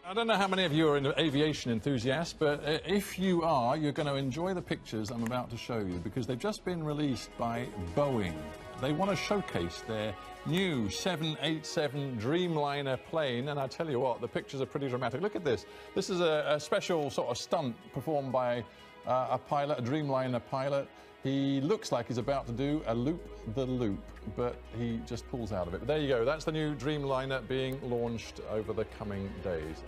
I don't know how many of you are aviation enthusiasts, but if you are, you're going to enjoy the pictures I'm about to show you because they've just been released by Boeing. They want to showcase their new 787 Dreamliner plane, and I tell you what, the pictures are pretty dramatic. Look at this. This is a special sort of stunt performed by a pilot, a Dreamliner pilot. He looks like he's about to do a loop-the-loop, but he just pulls out of it. But there you go. That's the new Dreamliner being launched over the coming days.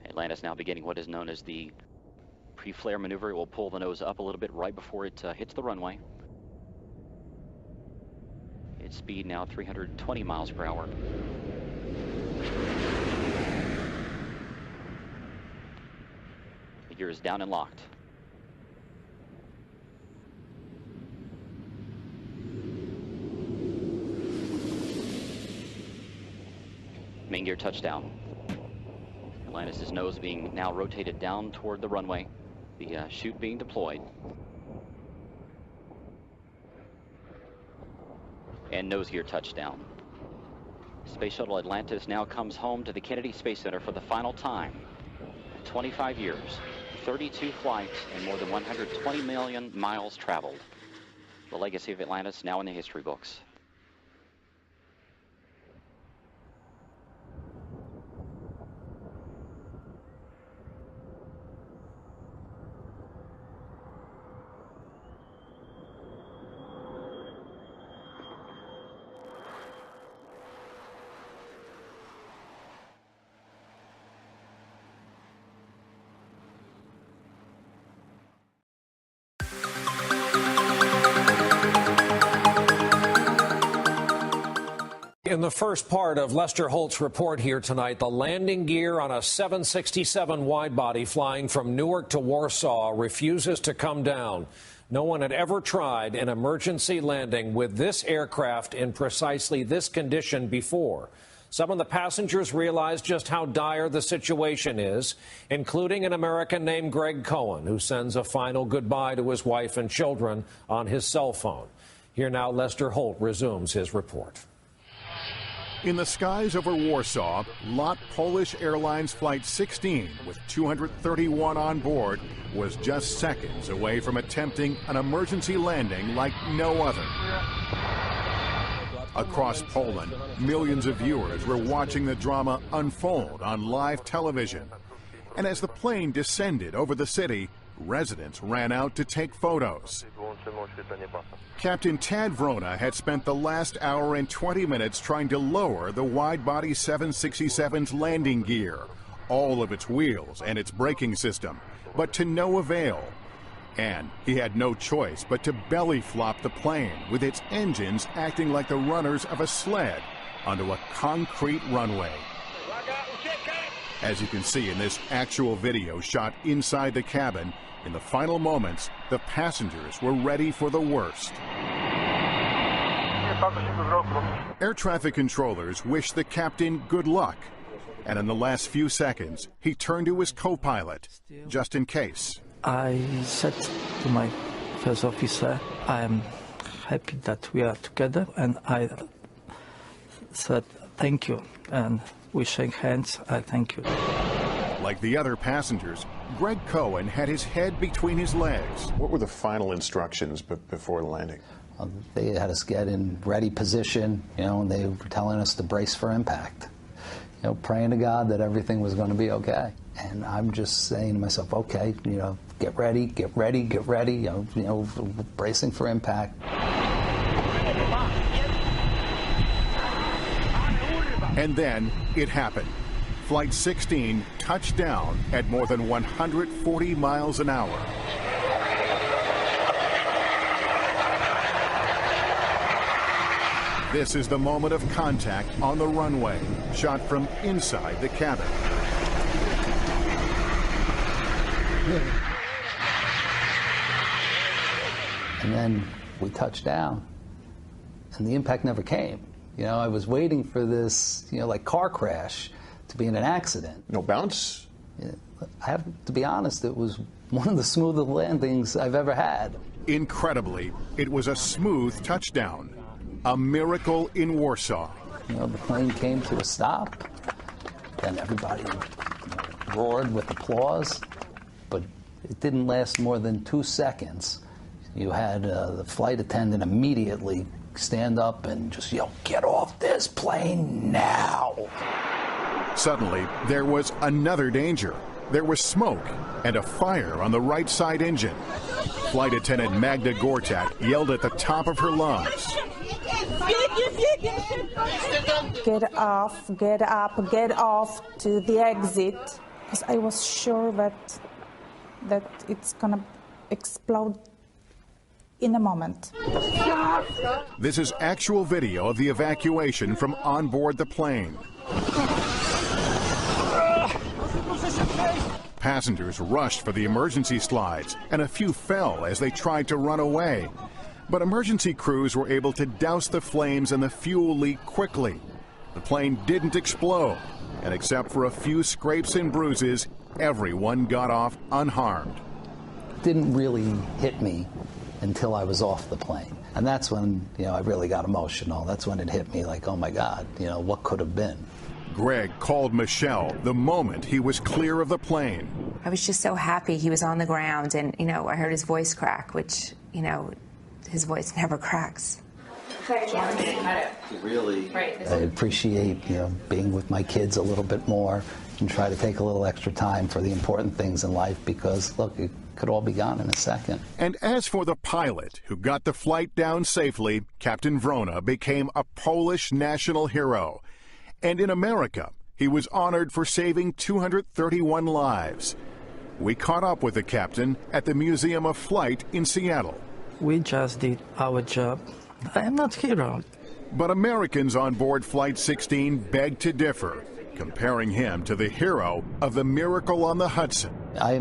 Atlantis now beginning what is known as the pre-flare maneuver. It will pull the nose up a little bit right before it hits the runway. Its speed now 320 miles per hour. The gear is down and locked. Main gear touchdown. Atlantis' nose being now rotated down toward the runway, the chute being deployed. And nose gear touchdown. Space Shuttle Atlantis now comes home to the Kennedy Space Center for the final time. 25 years, 32 flights, and more than 120 million miles traveled. The legacy of Atlantis now in the history books. In the first part of Lester Holt's report here tonight, the landing gear on a 767 widebody flying from Newark to Warsaw refuses to come down. No one had ever tried an emergency landing with this aircraft in precisely this condition before. Some of the passengers realized just how dire the situation is, including an American named Greg Cohen, who sends a final goodbye to his wife and children on his cell phone. Here now, Lester Holt resumes his report. In the skies over Warsaw, LOT Polish Airlines Flight 16, with 231 on board, was just seconds away from attempting an emergency landing like no other. Across Poland, millions of viewers were watching the drama unfold on live television. And as the plane descended over the city, residents ran out to take photos. Captain Tad Vrona had spent the last hour and 20 minutes trying to lower the wide-body 767's landing gear, all of its wheels and its braking system, but to no avail. And he had no choice but to belly flop the plane with its engines acting like the runners of a sled onto a concrete runway. As you can see in this actual video shot inside the cabin, in the final moments, the passengers were ready for the worst. Air traffic controllers wished the captain good luck, and in the last few seconds, he turned to his co-pilot, just in case. I said to my first officer, I am happy that we are together, and I said thank you, and we shake hands. I thank you. Like the other passengers, Greg Cohen had his head between his legs. What were the final instructions before landing? They had us get in ready position, and they were telling us to brace for impact. Praying to God that everything was going to be okay. And I'm just saying to myself, okay, get ready, get ready, get ready, bracing for impact. And then it happened. Flight 16 touched down at more than 140 miles an hour. This is the moment of contact on the runway, shot from inside the cabin. And then we touched down, and the impact never came. You know, I was waiting for this, you know, like car crash to be in an accident. No bounce? I have to be honest, it was one of the smoothest landings I've ever had. Incredibly, it was a smooth touchdown. A miracle in Warsaw. You know, the plane came to a stop, then everybody roared with applause, but it didn't last more than 2 seconds. You had the flight attendant immediately stand up and just yell, "Get off this plane now!" Suddenly, there was another danger. There was smoke and a fire on the right side engine. Flight attendant Magda Gortat yelled at the top of her lungs. Get off, get up, get off to the exit. Because I was sure that it's gonna explode in a moment. This is actual video of the evacuation from on board the plane. Passengers rushed for the emergency slides, and a few fell as they tried to run away. But emergency crews were able to douse the flames and the fuel leak quickly. The plane didn't explode, and except for a few scrapes and bruises, everyone got off unharmed. It didn't really hit me until I was off the plane. And that's when, you know, I really got emotional. That's when it hit me like, oh my God, you know, what could have been? Greg called Michelle the moment he was clear of the plane. I was just so happy he was on the ground, and, you know, I heard his voice crack, which, you know, his voice never cracks. Really, I appreciate, you know, being with my kids a little bit more and try to take a little extra time for the important things in life because, look, it could all be gone in a second. And as for the pilot who got the flight down safely, Captain Wrona became a Polish national hero. And in America, he was honored for saving 231 lives. We caught up with the captain at the Museum of Flight in Seattle. We just did our job. I am not hero. But Americans on board Flight 16 begged to differ, comparing him to the hero of the Miracle on the Hudson. I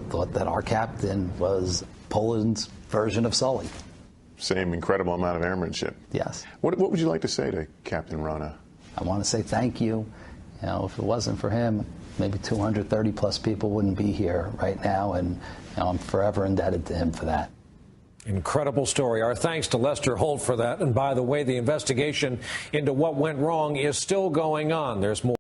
thought that our captain was Poland's version of Sully. Same incredible amount of airmanship. Yes. What would you like to say to Captain Wrona? I want to say thank you. You know, if it wasn't for him, maybe 230 plus people wouldn't be here right now, and you know, I'm forever indebted to him for that. Incredible story. Our thanks to Lester Holt for that. And by the way, the investigation into what went wrong is still going on. There's more.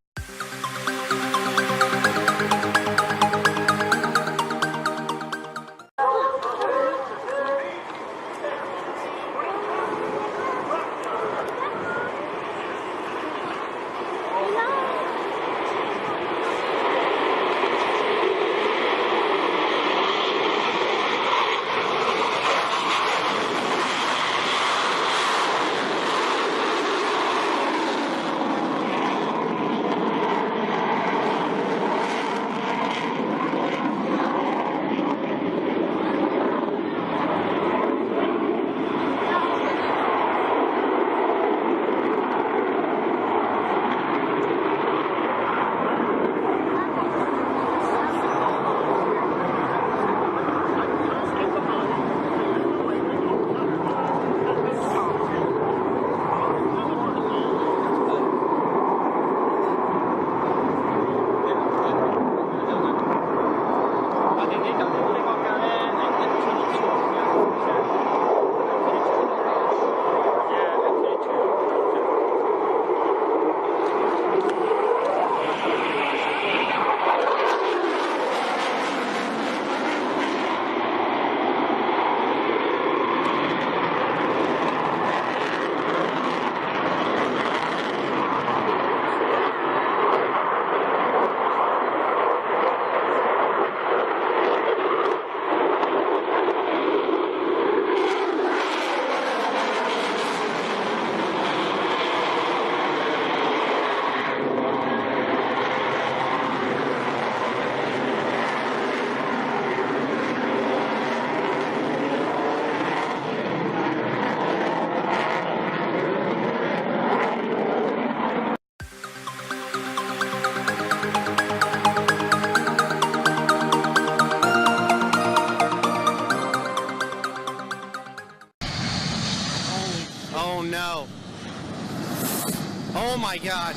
my God.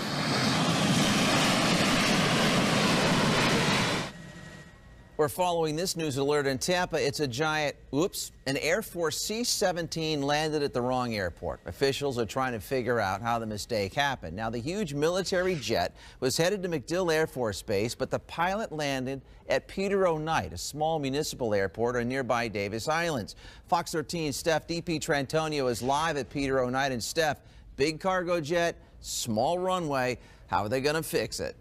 We're following this news alert in Tampa. It's a giant, an Air Force C-17 landed at the wrong airport. Officials are trying to figure out how the mistake happened. Now, the huge military jet was headed to MacDill Air Force Base, but the pilot landed at Peter O. Knight, a small municipal airport on nearby Davis Islands. Fox 13's Steph DiPietrantonio is live at Peter O. Knight. And Steph, big cargo jet, small runway. How are they going to fix it?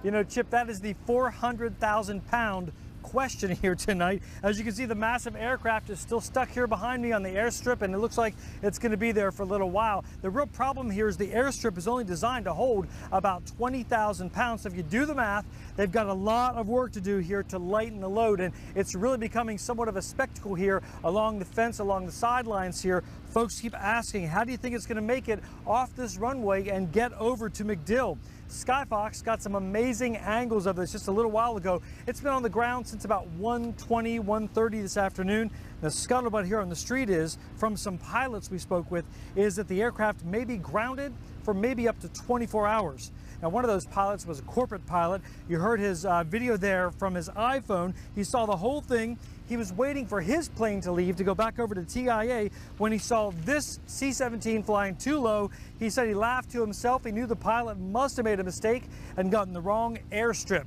You know, Chip, that is the 400,000-pound question here tonight. As you can see, the massive aircraft is still stuck here behind me on the airstrip, and it looks like it's going to be there for a little while. The real problem here is the airstrip is only designed to hold about 20,000 pounds. So if you do the math, they've got a lot of work to do here to lighten the load, and it's really becoming somewhat of a spectacle here along the fence, along the sidelines here. Folks keep asking, how do you think it's going to make it off this runway and get over to MacDill? Skyfox got some amazing angles of this just a little while ago. It's been on the ground since about 1:20, 1:30 this afternoon. The scuttlebutt here on the street is, from some pilots we spoke with, is that the aircraft may be grounded for maybe up to 24 hours. Now, one of those pilots was a corporate pilot. You heard his video there from his iPhone. He saw the whole thing. He was waiting for his plane to leave to go back over to TIA when he saw this C-17 flying too low. He said he laughed to himself. He knew the pilot must have made a mistake and gotten the wrong airstrip.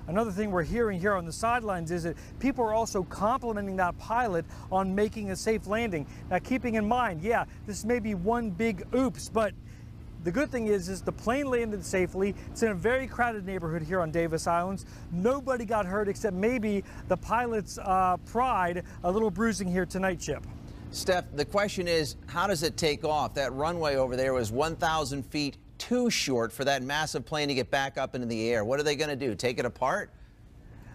Another thing we're hearing here on the sidelines is that people are also complimenting that pilot on making a safe landing. Now, keeping in mind, yeah, this may be one big oops, but the good thing is the plane landed safely. It's in a very crowded neighborhood here on Davis Islands. Nobody got hurt except maybe the pilot's pride, a little bruising here tonight, Chip. Steph, the question is, how does it take off? That runway over there was 1,000 feet too short for that massive plane to get back up into the air. What are they going to do, take it apart?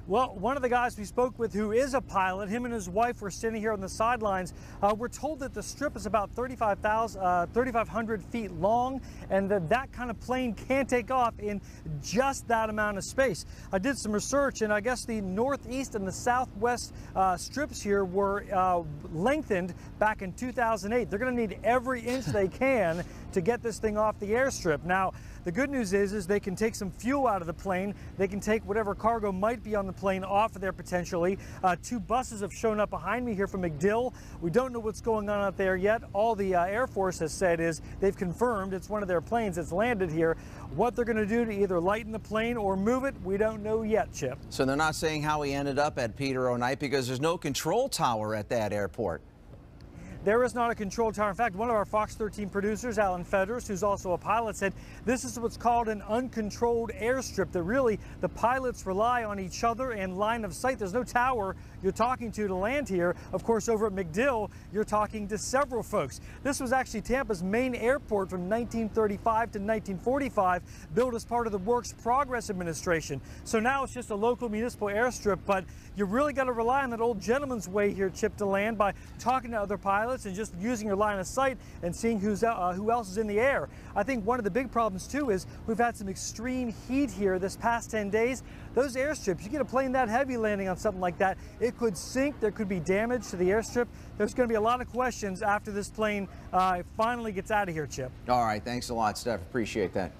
Well, one of the guys we spoke with who is a pilot, him and his wife were standing here on the sidelines. We're told that the strip is about 3,500 feet long, and that kind of plane can take off in just that amount of space. I did some research, and I guess the northeast and the southwest strips here were lengthened back in 2008. They're going to need every inch they can to get this thing off the airstrip. Now, the good news is they can take some fuel out of the plane. They can take whatever cargo might be on the plane off of there potentially. 2 buses have shown up behind me here from MacDill. We don't know what's going on out there yet. All the Air Force has said is they've confirmed it's one of their planes that's landed here. What they're going to do to either lighten the plane or move it, we don't know yet, Chip. So they're not saying how he ended up at Peter O. Knight because there's no control tower at that airport. There is not a control tower. In fact, one of our Fox 13 producers, Alan Fedders, who's also a pilot, said this is what's called an uncontrolled airstrip, that really the pilots rely on each other and line of sight. There's no tower you're talking to land here. Of course, over at MacDill, you're talking to several folks. This was actually Tampa's main airport from 1935 to 1945, built as part of the Works Progress Administration. So now it's just a local municipal airstrip, but you really got to rely on that old gentleman's way here, Chip, to land by talking to other pilots and just using your line of sight and seeing who else is in the air. I think one of the big problems too is we've had some extreme heat here this past 10 days. Those airstrips, you get a plane that heavy landing on something like that, it could sink, there could be damage to the airstrip. There's going to be a lot of questions after this plane finally gets out of here, Chip. All right, thanks a lot, Steph. Appreciate that.